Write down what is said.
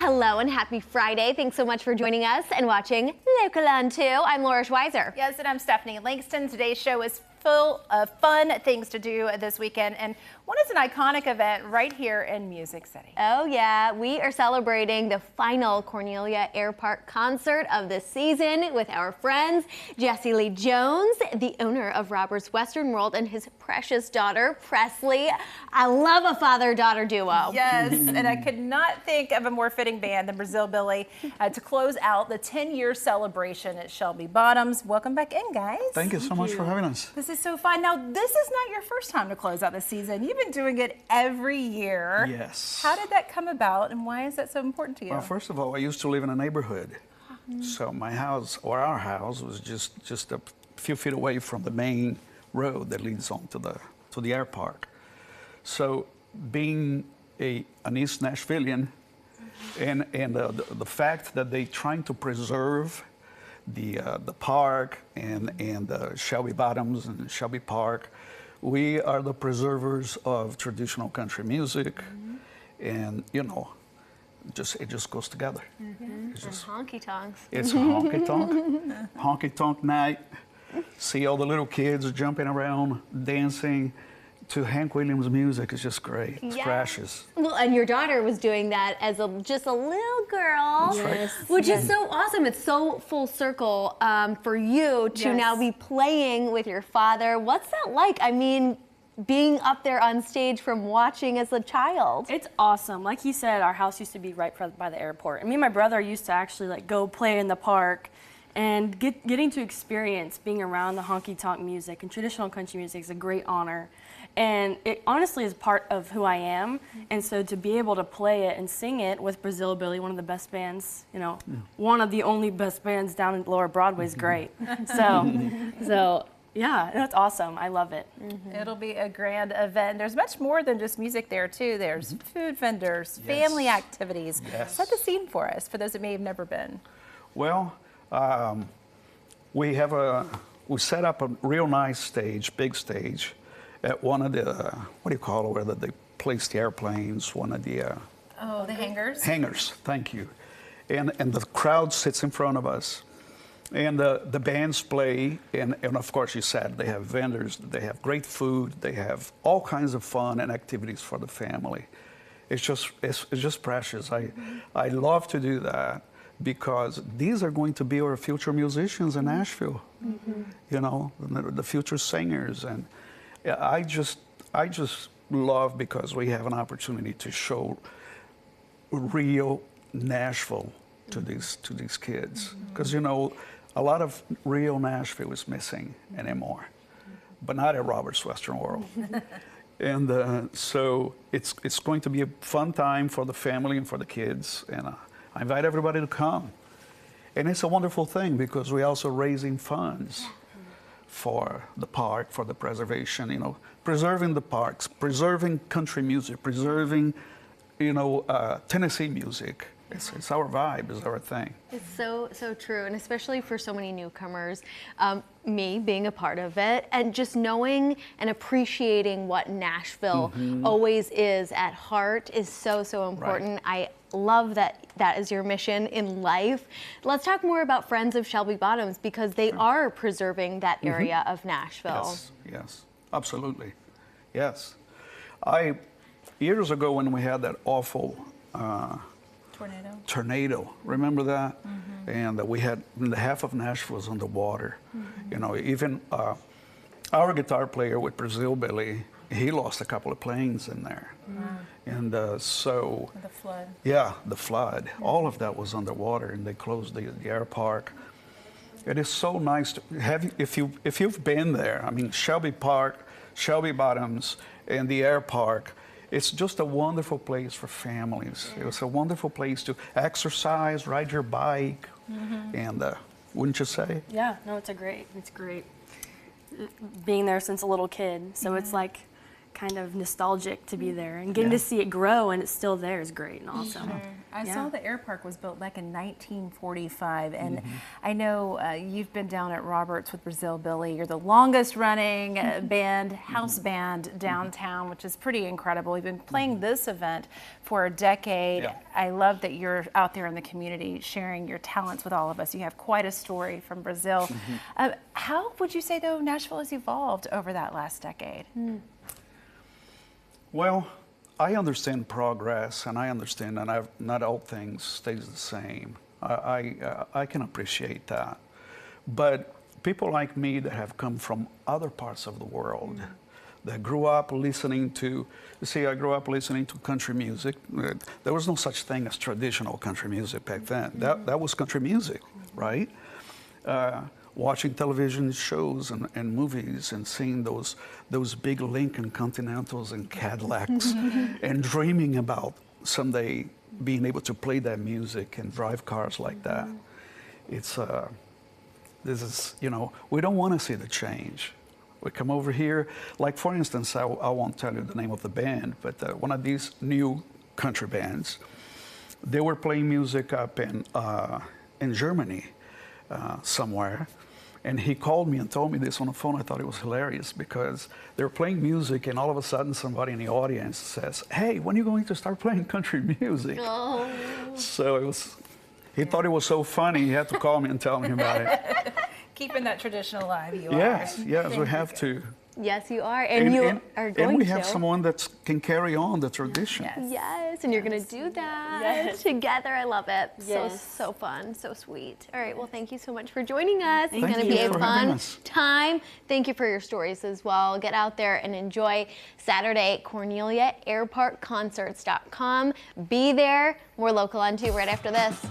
Hello and happy Friday. Thanks so much for joining us and watching Local on 2. I'm Laura Schweizer. Yes, and I'm Stephanie Langston. Today's show is full of fun things to do this weekend, and one is an iconic event right here in Music City. Oh yeah, we are celebrating the final Cornelia Airpark concert of the season with our friends JesseLee Jones, the owner of Robert's Western World, and his precious daughter Presley. I love a father-daughter duo. Yes, and I could not think of a more fitting band than Brazilbilly to close out the 10-year celebration at Shelby Bottoms. Welcome back in, guys. Thank you so much for having us. This is so fun. Now, this is not your first time to close out the season. You've been doing it every year. Yes. How did that come about, and why is that so important to you? Well, first of all, I used to live in a neighborhood. So my house, or our house, was just a few feet away from the main road that leads on to the Airpark. So being an East Nashvilleian, and the fact that they're trying to preserve the park and Shelby Bottoms and Shelby Park, we are the preservers of traditional country music, and you know, it just goes together. It's just honky tonks. It's a honky tonk, honky tonk night. See all the little kids jumping around, dancing to Hank Williams music. Is just great. It's precious. Well, and your daughter was doing that as just a little girl, which is so awesome. It's so full circle for you to now be playing with your father. What's that like? I mean, being up there on stage from watching as a child. It's awesome. Like he said, our house used to be right by the airport. And me and my brother used to actually like go play in the park, and getting to experience being around the honky tonk music and traditional country music is a great honor. And it honestly is part of who I am. And so to be able to play it and sing it with Brazilbilly, one of the best bands, you know, one of the only best bands down in Lower Broadway, is great. So yeah, that's awesome. I love it. It'll be a grand event. There's much more than just music there, too. There's food vendors, family activities. Set the scene for us, for those that may have never been. Well, we set up a real nice stage, big stage, at one of the, what do you call it, where they place the airplanes, one of the... the hangars? Hangars, thank you. And the crowd sits in front of us. And the bands play, and of course you said they have vendors, they have great food, they have all kinds of fun and activities for the family. It's just precious. I love to do that because these are going to be our future musicians in Nashville. You know, the future singers, and I just love because we have an opportunity to show real Nashville to these kids, because you know, a lot of real Nashville is missing anymore, but not at Robert's Western World. And so it's going to be a fun time for the family and for the kids, and I invite everybody to come. And it's a wonderful thing because we're also raising funds for the park, for the preservation, you know, preserving the parks, preserving country music, preserving, you know, Tennessee music. It's our vibe, it's our thing. It's so true, and especially for so many newcomers, me being a part of it, and just knowing and appreciating what Nashville always is at heart is so important. I love that is your mission in life. Let's talk more about Friends of Shelby Bottoms, because they are preserving that area of Nashville. Yes, absolutely. Yes. Years ago when we had that awful tornado, remember that? And we had half of Nashville was underwater. You know, even our guitar player with Brazilbilly, he lost a couple of planes in there. And so The flood. Yeah, the flood. All of that was underwater, and they closed the Airpark. It is so nice to have, if you've been there. I mean, Shelby Park, Shelby Bottoms, and the Airpark. It's just a wonderful place for families. It's a wonderful place to exercise, ride your bike, and wouldn't you say? Yeah, no, it's great. Being there since a little kid, so it's like kind of nostalgic to be there, and getting to see it grow and it's still there is great and awesome. I saw the Airpark was built back in 1945, and I know you've been down at Roberts with Brazilbilly. You're the longest running band, house band downtown, which is pretty incredible. We've been playing this event for a decade. Yeah. I love that you're out there in the community sharing your talents with all of us. You have quite a story from Brazil. How would you say, though, Nashville has evolved over that last decade? Well, I understand progress, and I understand that not all things stays the same. I can appreciate that. But people like me that have come from other parts of the world, that grew up listening to, you see, I grew up listening to country music. There was no such thing as traditional country music back then. That was country music, right? Watching television shows and movies and seeing those big Lincoln Continentals and Cadillacs and dreaming about someday being able to play that music and drive cars like that. It's this is, you know, we don't want to see the change. We come over here, like for instance, I won't tell you the name of the band, but one of these new country bands, they were playing music up in Germany somewhere. And he called me and told me this on the phone. I thought it was hilarious because they were playing music, and all of a sudden somebody in the audience says, "Hey, when are you going to start playing country music?" Oh. So he thought it was so funny, he had to call me and tell me about it. Keeping that tradition alive, you Yes, are. yes, we have to. Yes, you are, and you are going to. And we have someone that can carry on the tradition. Yes, and you're going to do that together. I love it. So fun, so sweet. All right, well, thank you so much for joining us. It's going to be a fun time. Thank you for your stories as well. Get out there and enjoy Saturday, Cornelia, airparkconcerts.com. Be there. More Local on 2 right after this.